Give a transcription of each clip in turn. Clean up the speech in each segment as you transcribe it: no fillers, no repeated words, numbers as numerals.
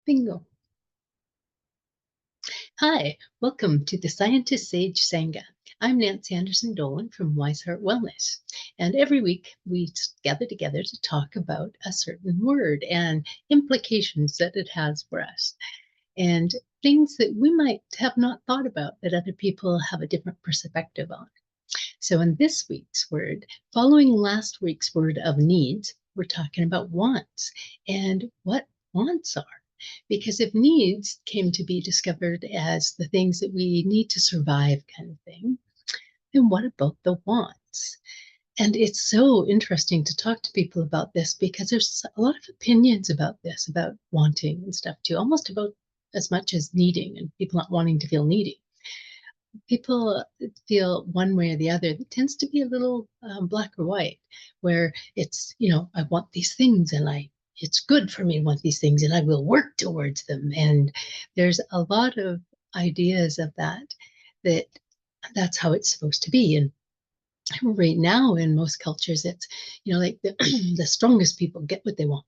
Bingo. Hi, welcome to the Scientist Sage Sangha. I'm Nancy Anderson Dolan from Wise Heart Wellness. And every week we gather together to talk about a certain word and implications that it has for us, and things that we might have not thought about that other people have a different perspective on. So in this week's word, following last week's word of needs, we're talking about wants and what wants are. Because if needs came to be discovered as the things that we need to survive kind of thing, then what about the wants? And it's so interesting to talk to people about this because there's a lot of opinions about this, about wanting and stuff too, almost about as much as needing and people not wanting to feel needy. People feel one way or the other. It tends to be a little black or white, where it's, I want these things and it's good for me to want these things and I will work towards them. And there's a lot of ideas of that that's how it's supposed to be. And right now in most cultures, it's, like the strongest people get what they want.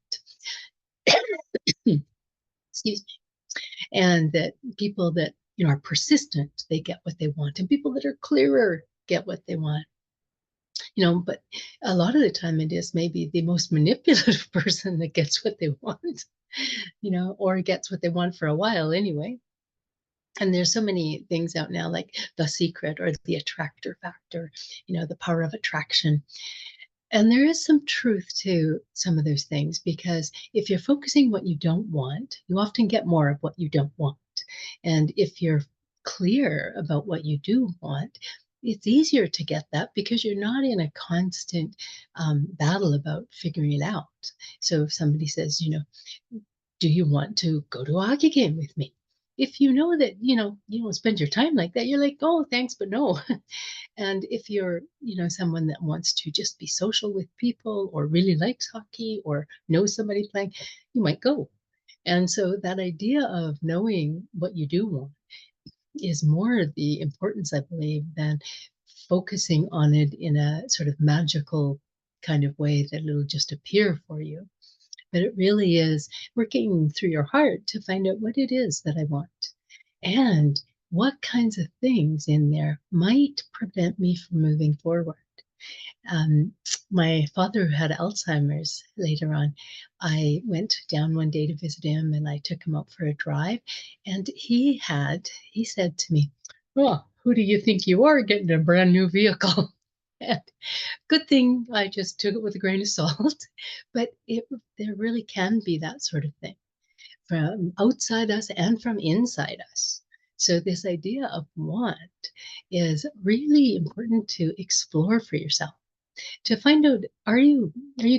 Excuse me. And that people that, are persistent, they get what they want. And people that are clearer get what they want. But a lot of the time it is maybe the most manipulative person that gets what they want, or gets what they want for a while anyway. And there's so many things out now, like The Secret or the attractor factor, the power of attraction. And there is some truth to some of those things, because if you're focusing what you don't want, you often get more of what you don't want. And if you're clear about what you do want, it's easier to get that because you're not in a constant battle about figuring it out. So if somebody says, do you want to go to a hockey game with me? If you know that, you don't spend your time like that, you're like, oh, thanks, but no. And if you're, someone that wants to just be social with people or really likes hockey or knows somebody playing, you might go. And so that idea of knowing what you do want is more the importance, I believe, than focusing on it in a sort of magical kind of way that it'll just appear for you. But it really is working through your heart to find out what it is that I want and what kinds of things in there might prevent me from moving forward. Um, my father who had Alzheimer's later on, I went down one day to visit him and I took him out for a drive. And he said to me, oh, who do you think you are getting a brand new vehicle? And good thing I just took it with a grain of salt. But there really can be that sort of thing from outside us and from inside us. So this idea of want is really important to explore for yourself, to find out, are you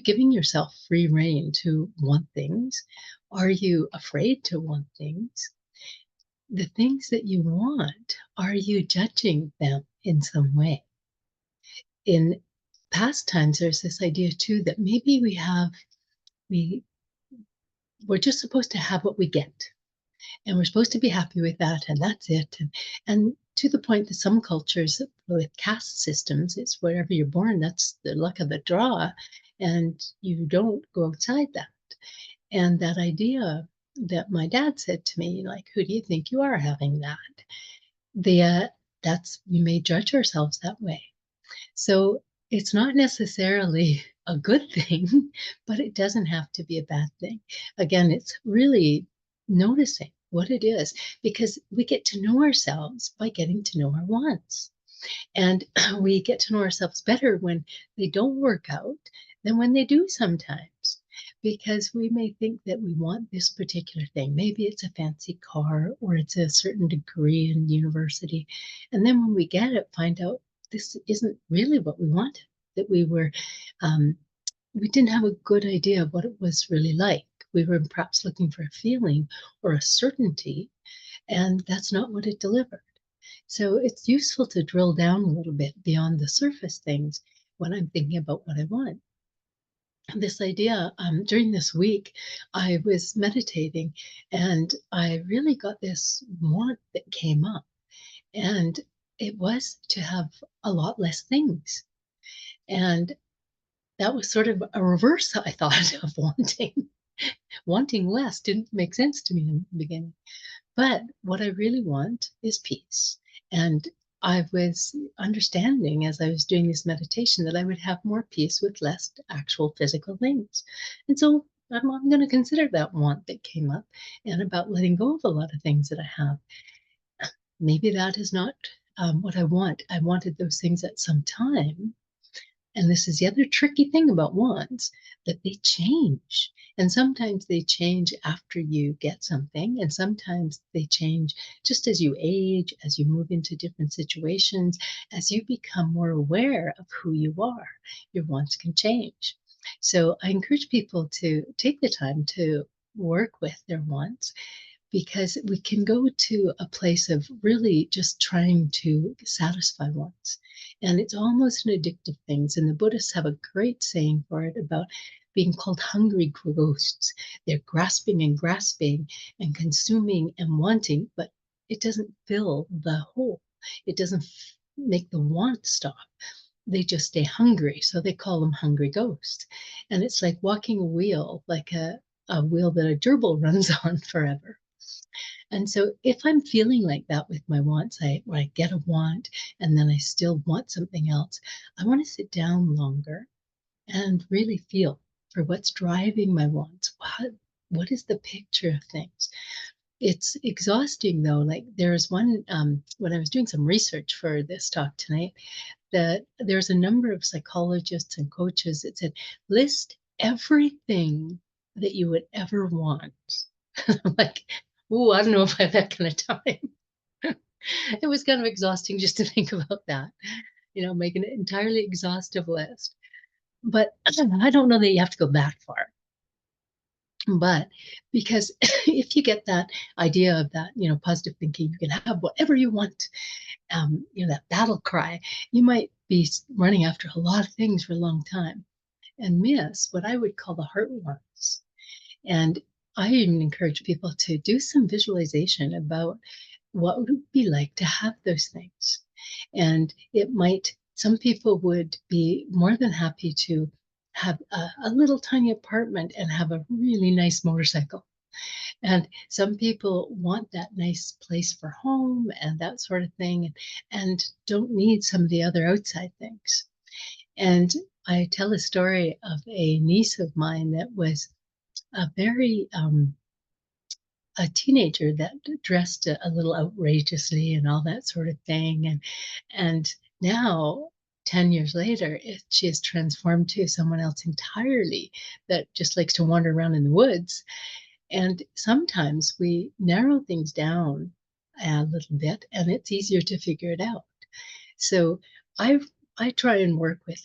giving yourself free rein to want things? Are you afraid to want things? The things that you want, are you judging them in some way? In past times, there's this idea too that maybe we're just supposed to have what we get, and we're supposed to be happy with that, and that's it. And to the point that some cultures with caste systems, it's wherever you're born, that's the luck of the draw, and you don't go outside that. And that idea that my dad said to me, like, who do you think you are having that? That's, we may judge ourselves that way. So it's not necessarily a good thing, but it doesn't have to be a bad thing. Again, it's really noticing what it is, because we get to know ourselves by getting to know our wants. And we get to know ourselves better when they don't work out than when they do sometimes. Because we may think that we want this particular thing. Maybe it's a fancy car or it's a certain degree in university. And then when we get it, find out this isn't really what we wanted, that we didn't have a good idea of what it was really like. We were perhaps looking for a feeling or a certainty, and that's not what it delivered. So it's useful to drill down a little bit beyond the surface things when I'm thinking about what I want. This idea, during this week, I was meditating and I really got this want that came up, and it was to have a lot less things. And that was sort of a reverse, I thought, of wanting. Wanting less didn't make sense to me in the beginning. But what I really want is peace. And I was understanding as I was doing this meditation that I would have more peace with less actual physical things. And so I'm going to consider that want that came up and about letting go of a lot of things that I have. Maybe that is not what I want. I wanted those things at some time, and this is the other tricky thing about wants, that they change. And sometimes they change after you get something, and sometimes they change just as you age, as you move into different situations, as you become more aware of who you are. Your wants can change. So I encourage people to take the time to work with their wants, because we can go to a place of really just trying to satisfy wants. And it's almost an addictive thing. And the Buddhists have a great saying for it about being called hungry ghosts. They're grasping and consuming and wanting, but it doesn't fill the hole. It doesn't make the want stop. They just stay hungry. So they call them hungry ghosts. And it's like walking a wheel, like a wheel that a gerbil runs on forever. And so if I'm feeling like that with my wants, where I get a want and then I still want something else, I want to sit down longer and really feel for what's driving my wants. What is the picture of things? It's exhausting though. Like there's one, when I was doing some research for this talk tonight, that there's a number of psychologists and coaches that said, list everything that you would ever want. Like, oh, I don't know if I have that kind of time. It was kind of exhausting just to think about that, make an entirely exhaustive list. But I don't know that you have to go that far. But because if you get that idea of that, positive thinking, you can have whatever you want, that battle cry, you might be running after a lot of things for a long time and miss what I would call the heart wants. And I even encourage people to do some visualization about what would it be like to have those things. And some people would be more than happy to have a little tiny apartment and have a really nice motorcycle. And some people want that nice place for home and that sort of thing, and don't need some of the other outside things. And I tell a story of a niece of mine that was a teenager that dressed a little outrageously and all that sort of thing. And now, 10 years later, she has transformed to someone else entirely that just likes to wander around in the woods. And sometimes we narrow things down a little bit and it's easier to figure it out. So I I try and work with,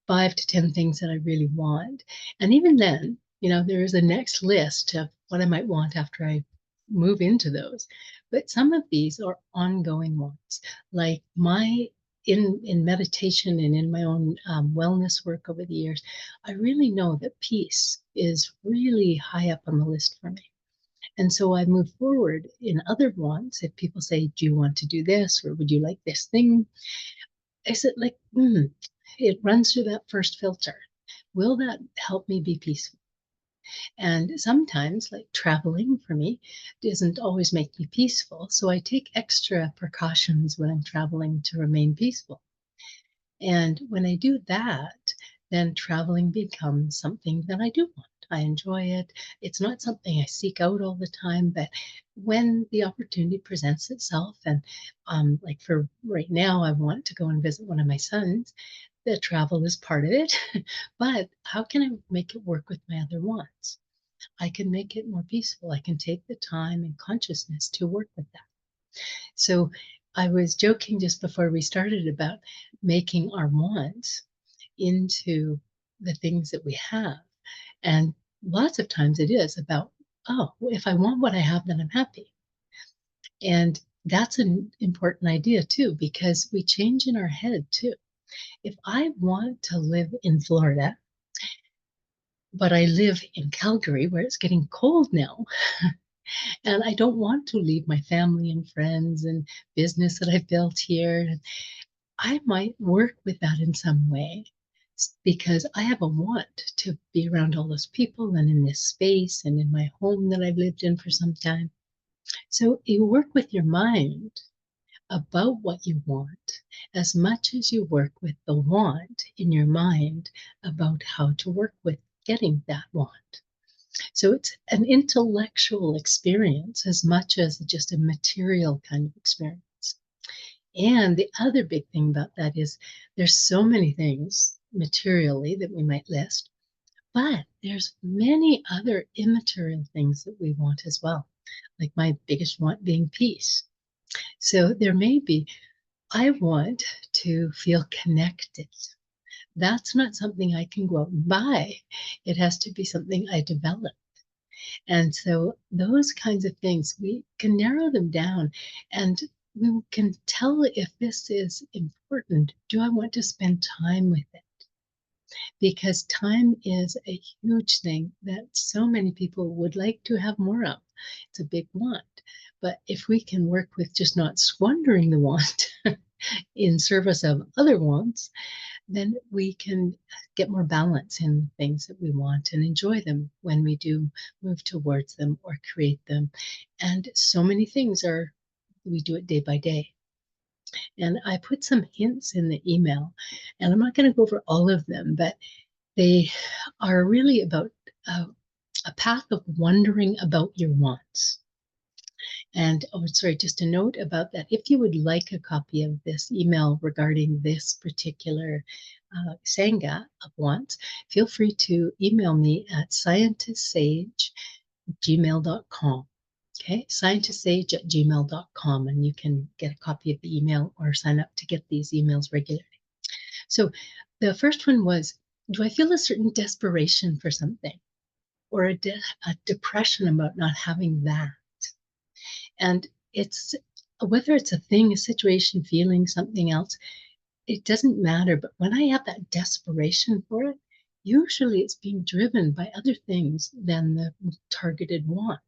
5 to 10 things that I really want. And even then, there is a next list of what I might want after I move into those. But some of these are ongoing wants. Like in meditation and in my own wellness work over the years, I really know that peace is really high up on the list for me. And so I move forward in other wants. If people say, do you want to do this? Or would you like this thing? I said, like, it runs through that first filter. Will that help me be peaceful? And sometimes, like traveling for me, doesn't always make me peaceful. So I take extra precautions when I'm traveling to remain peaceful. And when I do that, then traveling becomes something that I do want. I enjoy it. It's not something I seek out all the time, but when the opportunity presents itself, and like for right now, I want to go and visit one of my sons. The travel is part of it, but how can I make it work with my other wants? I can make it more peaceful. I can take the time and consciousness to work with that. So I was joking just before we started about making our wants into the things that we have. And lots of times it is about, oh, if I want what I have, then I'm happy. And that's an important idea too, because we change in our head too. If I want to live in Florida, but I live in Calgary where it's getting cold now, and I don't want to leave my family and friends and business that I've built here, I might work with that in some way because I have a want to be around all those people and in this space and in my home that I've lived in for some time. So you work with your mind about what you want as much as you work with the want in your mind about how to work with getting that want. So it's an intellectual experience as much as just a material kind of experience. And the other big thing about that is there's so many things materially that we might list, but there's many other immaterial things that we want as well. Like my biggest want being peace. So there may be, I want to feel connected. That's not something I can go out and buy. It has to be something I develop. And so those kinds of things, we can narrow them down and we can tell if this is important. Do I want to spend time with it? Because time is a huge thing that so many people would like to have more of. It's a big want. But if we can work with just not squandering the want in service of other wants, then we can get more balance in the things that we want and enjoy them when we do move towards them or create them. And so many things are, we do it day by day. And I put some hints in the email, and I'm not going to go over all of them, but they are really about a path of wondering about your wants. And oh, sorry, just a note about that. If you would like a copy of this email regarding this particular Sangha of wants, feel free to email me at scientistsage@gmail.com. Okay, scientistsage@gmail.com, and you can get a copy of the email or sign up to get these emails regularly. So the first one was, do I feel a certain desperation for something or a depression about not having that? And it's whether it's a thing, a situation, feeling, something else, it doesn't matter. But when I have that desperation for it, usually it's being driven by other things than the targeted want.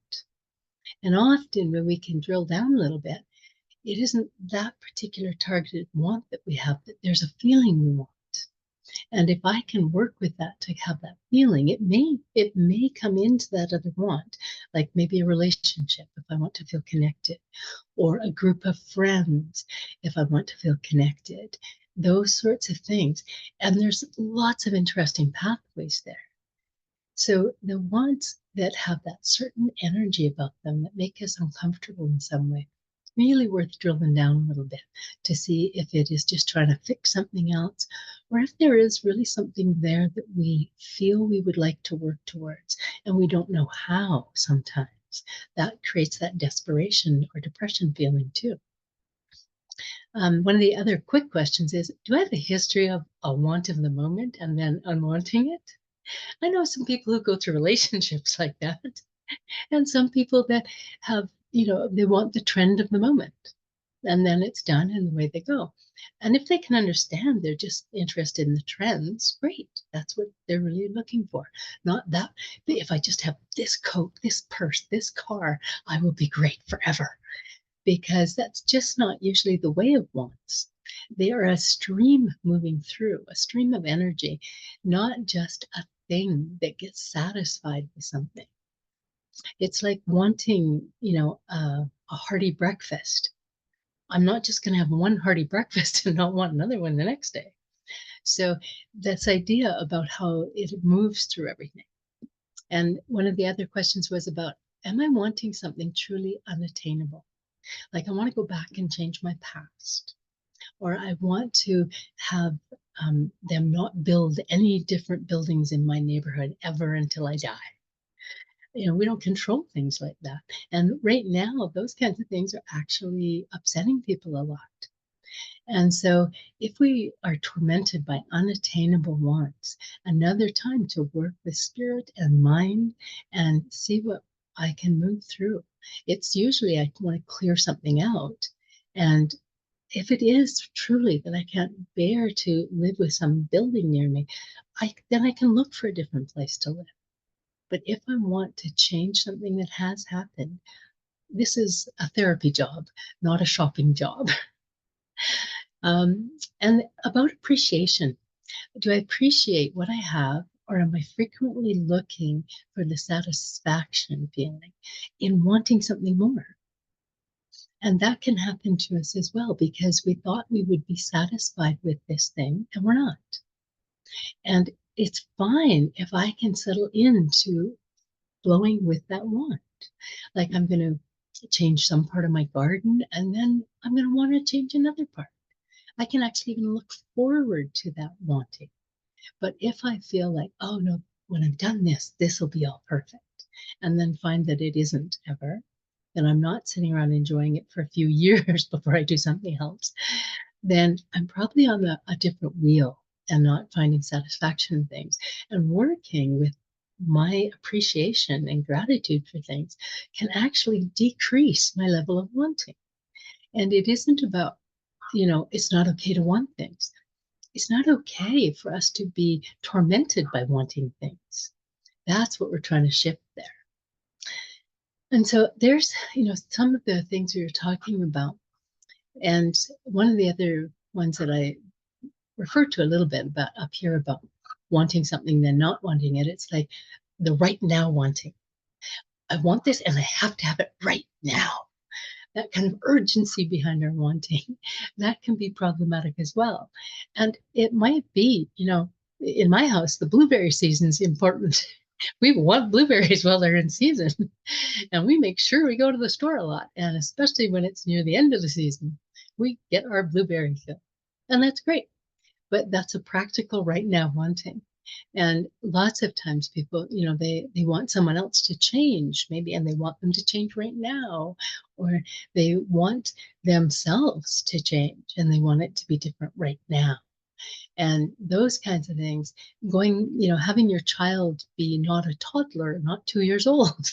And often when we can drill down a little bit, it isn't that particular targeted want that we have, but there's a feeling we want. And if I can work with that to have that feeling, it may come into that other want, like maybe a relationship if I want to feel connected, or a group of friends if I want to feel connected, those sorts of things. And there's lots of interesting pathways there. So the wants that have that certain energy about them that make us uncomfortable in some way, really worth drilling down a little bit to see if it is just trying to fix something else, or if there is really something there that we feel we would like to work towards and we don't know how sometimes. That creates that desperation or depression feeling too. One of the other quick questions is, do I have a history of a want of the moment and then unwanting it? I know some people who go through relationships like that, and some people that have, they want the trend of the moment, and then it's done and away they go. And if they can understand they're just interested in the trends, great. That's what they're really looking for. Not that, if I just have this coat, this purse, this car, I will be great forever. Because that's just not usually the way of wants. They are a stream moving through, a stream of energy, not just a thing that gets satisfied with something. It's like wanting, a hearty breakfast. I'm not just going to have one hearty breakfast and not want another one the next day. So this idea about how it moves through everything. And one of the other questions was about, am I wanting something truly unattainable? Like I want to go back and change my past, or I want to have them not build any different buildings in my neighborhood ever until I die. We don't control things like that. And right now, those kinds of things are actually upsetting people a lot. And so if we are tormented by unattainable wants, another time to work with spirit and mind and see what I can move through. It's usually I want to clear something out. And if it is truly that I can't bear to live with some building near me, then I can look for a different place to live. But if I want to change something that has happened, this is a therapy job, not a shopping job. And about appreciation. Do I appreciate what I have, or am I frequently looking for the satisfaction feeling in wanting something more? And that can happen to us as well because we thought we would be satisfied with this thing and we're not. And it's fine if I can settle into flowing with that want. Like I'm going to change some part of my garden and then I'm going to want to change another part. I can actually even look forward to that wanting. But if I feel like, oh no, when I've done this, this will be all perfect, and then find that it isn't ever, then I'm not sitting around enjoying it for a few years before I do something else, then I'm probably on a different wheel and not finding satisfaction in things. And working with my appreciation and gratitude for things can actually decrease my level of wanting. And it isn't about, it's not okay to want things. It's not okay for us to be tormented by wanting things. That's what we're trying to shift there. And so there's, some of the things we were talking about. And one of the other ones that I referred to a little bit about up here about wanting something, then not wanting it. It's like the right now wanting. I want this and I have to have it right now. That kind of urgency behind our wanting, that can be problematic as well. And it might be, in my house, the blueberry season is important. We want blueberries while they're in season. And we make sure we go to the store a lot. And especially when it's near the end of the season, we get our blueberry fill. And that's great. But that's a practical right now wanting. And lots of times people, they want someone else to change maybe, and they want them to change right now, or they want themselves to change and they want it to be different right now. And those kinds of things, having your child be not a toddler, not 2 years old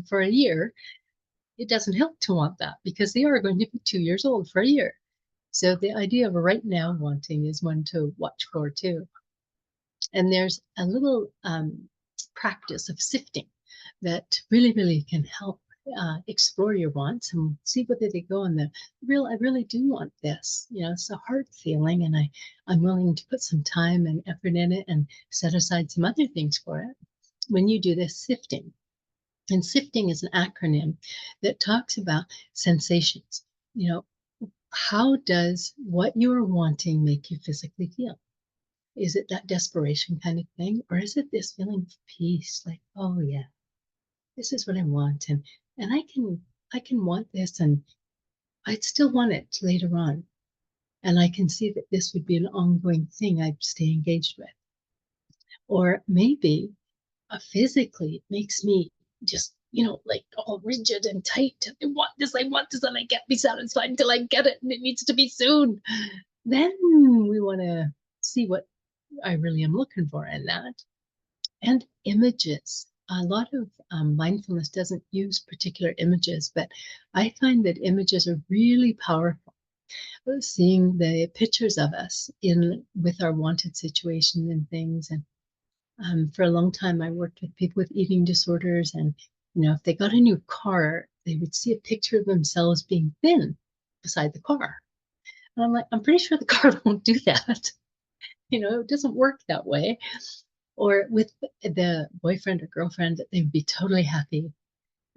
for a year, it doesn't help to want that because they are going to be 2 years old for a year. So the idea of a right now wanting is one to watch for too. And there's a little practice of sifting that really, really can help explore your wants and see whether they go in I really do want this. It's a hard feeling, and I'm willing to put some time and effort in it and set aside some other things for it. When you do this sifting, and sifting is an acronym that talks about sensations. How does what you're wanting make you physically feel? Is it that desperation kind of thing? Or is it this feeling of peace? Like, oh yeah, this is what I want. And I can want this and I'd still want it later on. And I can see that this would be an ongoing thing I'd stay engaged with. Or maybe physically it makes me just, like all rigid and tight. I want this, and I can't be satisfied until I get it. And it needs to be soon. Then we want to see what I really am looking for in that. And images. A lot of mindfulness doesn't use particular images, but I find that images are really powerful. Seeing the pictures of us with our wanted situation and things. And for a long time, I worked with people with eating disorders. And, if they got a new car, they would see a picture of themselves being thin beside the car. And I'm like, I'm pretty sure the car won't do that. It doesn't work that way. Or with the boyfriend or girlfriend, that they would be totally happy.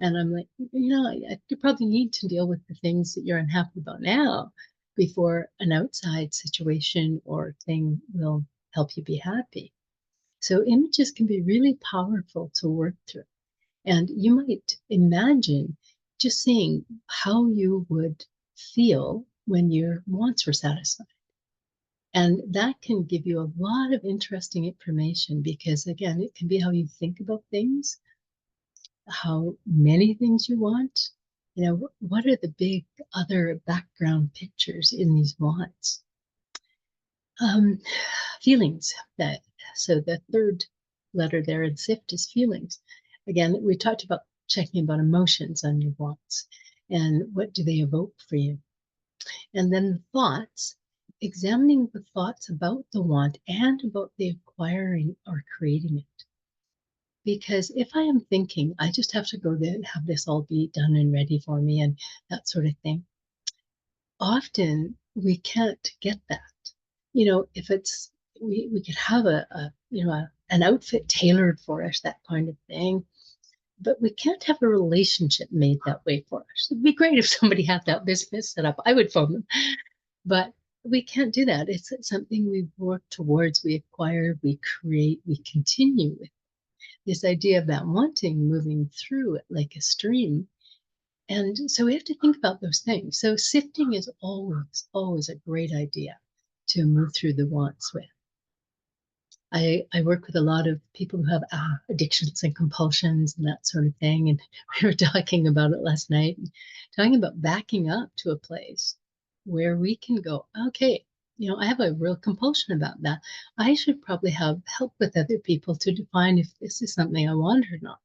And I'm like, you probably need to deal with the things that you're unhappy about now before an outside situation or thing will help you be happy. So images can be really powerful to work through. And you might imagine just seeing how you would feel when your wants were satisfied. And that can give you a lot of interesting information because, again, it can be how you think about things, how many things you want. What are the big other background pictures in these wants? Feelings. So the third letter there in sift is feelings. Again, we talked about checking about emotions on your wants and what do they evoke for you. And then the thoughts, examining the thoughts about the want and about the acquiring or creating it. Because if I am thinking, I just have to go there and have this all be done and ready for me and that sort of thing, often we can't get that. If it's we could have an outfit tailored for us, that kind of thing. But we can't have a relationship made that way for us. It'd be great if somebody had that business set up. I would phone them, but we can't do that. It's something we work towards, we acquire, we create, we continue with. This idea of that wanting moving through it like a stream. And so we have to think about those things. So sifting is always, always a great idea to move through the wants with. I work with a lot of people who have addictions and compulsions and that sort of thing. And we were talking about it last night, talking about backing up to a place where we can go, okay, I have a real compulsion about that. I should probably have help with other people to define if this is something I want or not.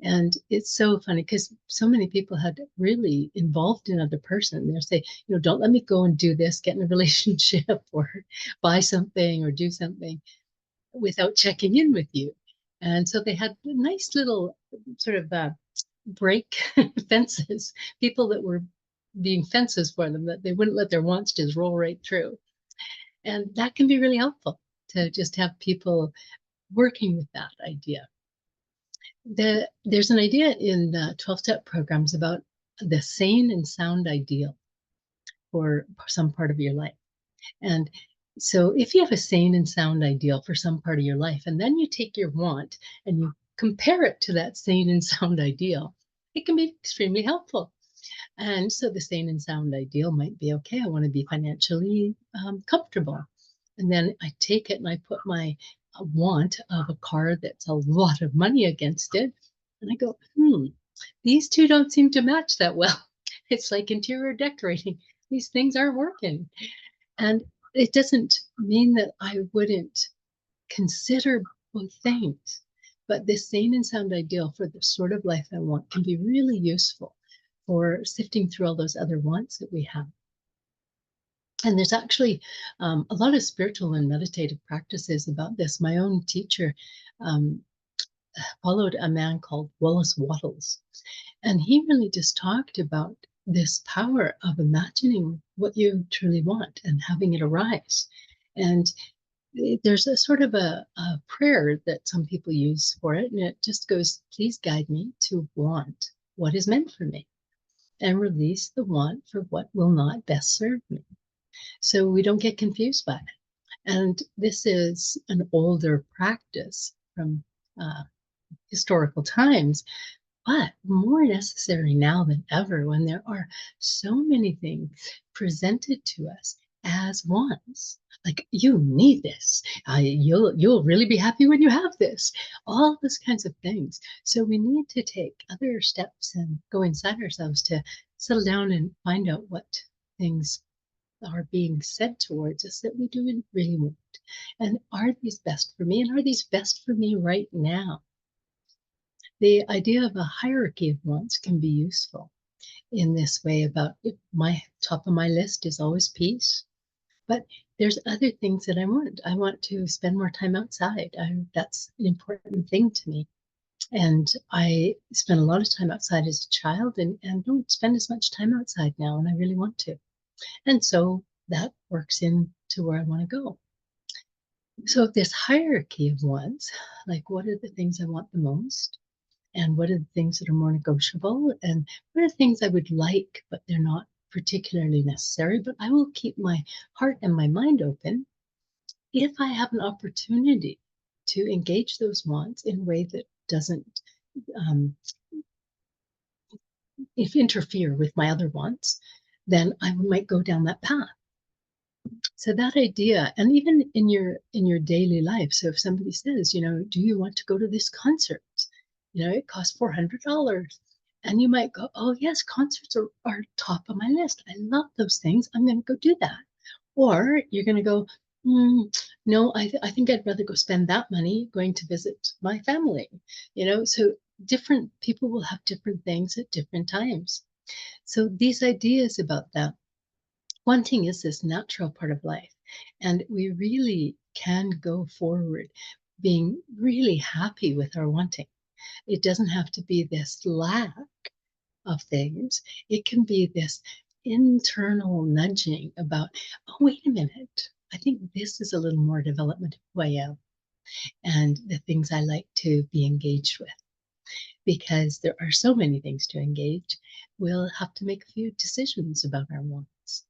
And it's so funny because so many people had really involved another person. They'll say, don't let me go and do this, get in a relationship or buy something or do something without checking in with you. And so they had nice little sort of break fences, people that were being fences for them, that they wouldn't let their wants just roll right through. And that can be really helpful to just have people working with that idea. There's an idea in 12-step programs about the sane and sound ideal for some part of your life. And so if you have a sane and sound ideal for some part of your life, and then you take your want and you compare it to that sane and sound ideal, it can be extremely helpful. And so the sane and sound ideal might be, okay, I want to be financially comfortable. And then I take it and I put my want of a car that's a lot of money against it. And I go, these two don't seem to match that well. It's like interior decorating. These things aren't working. And it doesn't mean that I wouldn't consider both things. But this sane and sound ideal for the sort of life I want can be really useful for sifting through all those other wants that we have. And there's actually a lot of spiritual and meditative practices about this. My own teacher followed a man called Wallace Wattles, and he really just talked about this power of imagining what you truly want and having it arise. And there's a sort of a prayer that some people use for it, and it just goes, please guide me to want what is meant for me and release the want for what will not best serve me. So we don't get confused by it. And this is an older practice from historical times, but more necessary now than ever when there are so many things presented to us as wants. Like, you need this. You'll really be happy when you have this. All those kinds of things. So we need to take other steps and go inside ourselves to settle down and find out what things are being said towards us that we do really want. And are these best for me? And are these best for me right now? The idea of a hierarchy of wants can be useful in this way. About my top of my list is always peace, but there's other things that I want. I want to spend more time outside. That's an important thing to me. And I spent a lot of time outside as a child and don't spend as much time outside now, and I really want to. And so that works into where I want to go. So this hierarchy of wants, like what are the things I want the most? And what are the things that are more negotiable? And what are the things I would like, but they're not particularly necessary? But I will keep my heart and my mind open if I have an opportunity to engage those wants in a way that doesn't if interfere with my other wants, then I might go down that path. So that idea, and even in your daily life. So if somebody says, do you want to go to this concert? It costs $400. And you might go, oh yes, concerts are top of my list. I love those things. I'm going to go do that. Or you're going to go, no, I think I'd rather go spend that money going to visit my family. So different people will have different things at different times. So these ideas about that, wanting is this natural part of life. And we really can go forward being really happy with our wanting. It doesn't have to be this lack of things. It can be this internal nudging about, oh, wait a minute. I think this is a little more development of who I am and the things I like to be engaged with. Because there are so many things to engage, we'll have to make a few decisions about our wants.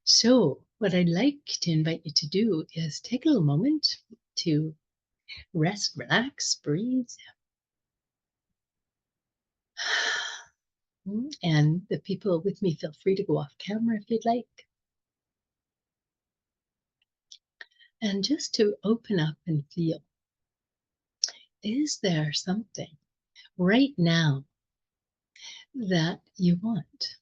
So, what I'd like to invite you to do is take a little moment to rest, relax, breathe. And the people with me, feel free to go off camera if you'd like. And just to open up and feel, is there something right now that you want?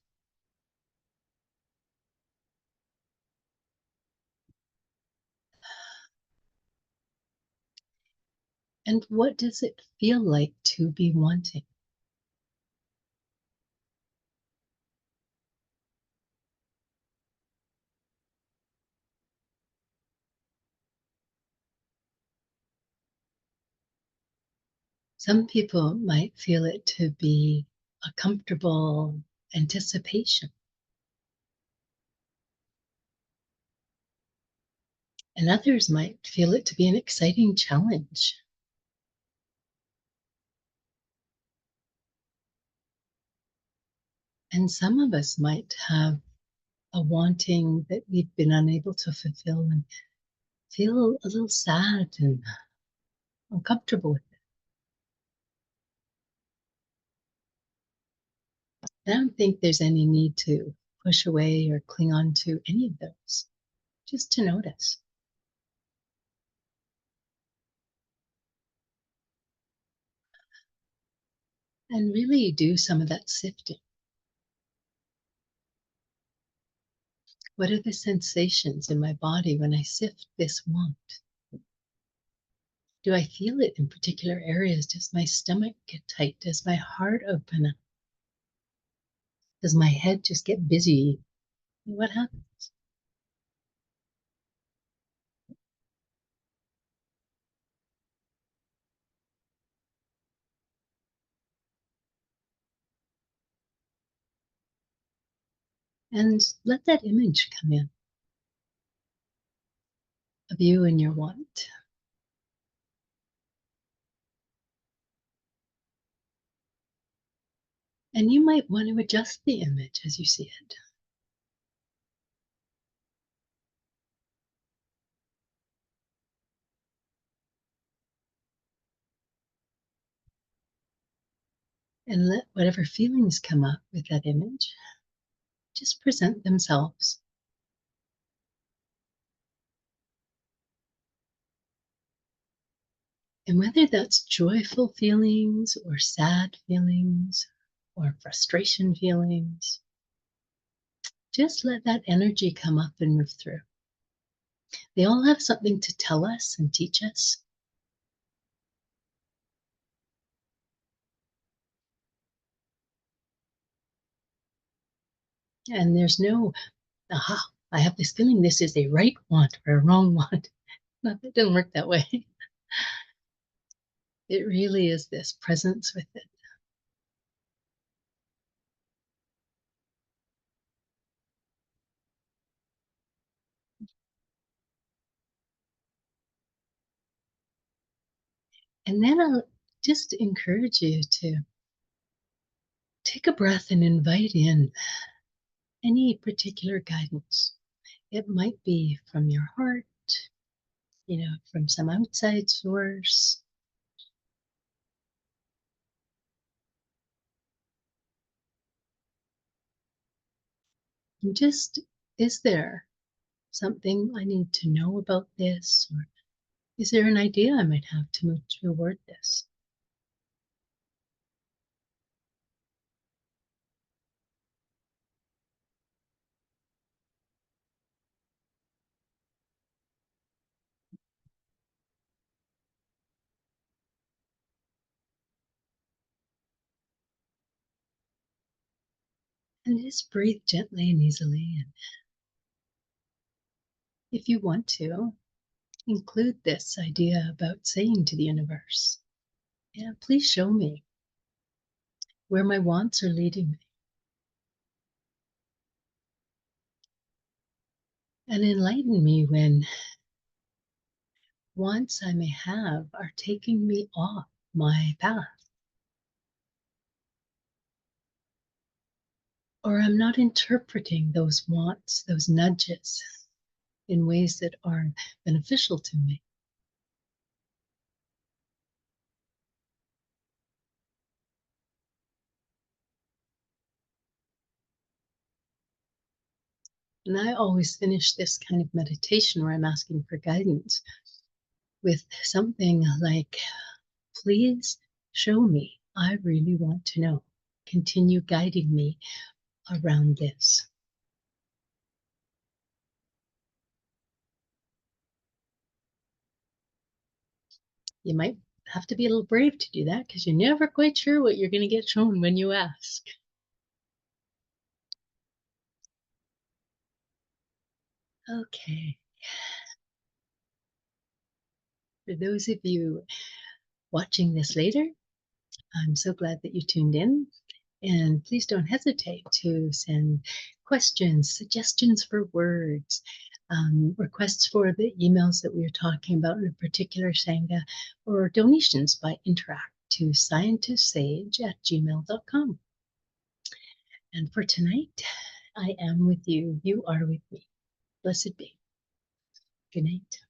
And what does it feel like to be wanting? Some people might feel it to be a comfortable anticipation, and others might feel it to be an exciting challenge. And some of us might have a wanting that we've been unable to fulfill and feel a little sad and uncomfortable with it. I don't think there's any need to push away or cling on to any of those, just to notice and really do some of that sifting. What are the sensations in my body when I sift this want? Do I feel it in particular areas? Does my stomach get tight? Does my heart open up? Does my head just get busy? What happens? And let that image come in of you and your want. And you might want to adjust the image as you see it. And let whatever feelings come up with that image just present themselves. And whether that's joyful feelings or sad feelings or frustration feelings, just let that energy come up and move through. They all have something to tell us and teach us. And there's no, aha, I have this feeling this is a right want or a wrong want. No, it doesn't work that way. It really is this presence with it. And then I'll just encourage you to take a breath and invite in any particular guidance. It might be from your heart, from some outside source. And just, is there something I need to know about this? Or is there an idea I might have to move toward this? And just breathe gently and easily. And if you want to, include this idea about saying to the universe, yeah, please show me where my wants are leading me. and enlighten me when wants I may have are taking me off my path, or I'm not interpreting those wants, those nudges, in ways that are beneficial to me. And I always finish this kind of meditation where I'm asking for guidance with something like, please show me. I really want to know. Continue guiding me around this. You might have to be a little brave to do that because you're never quite sure what you're going to get shown when you ask. Okay. For those of you watching this later, I'm so glad that you tuned in. And please don't hesitate to send questions, suggestions for words, requests for the emails that we are talking about in a particular Sangha, or donations by Interact to scientistsage@gmail.com. And for tonight, I am with you. You are with me. Blessed be. Good night.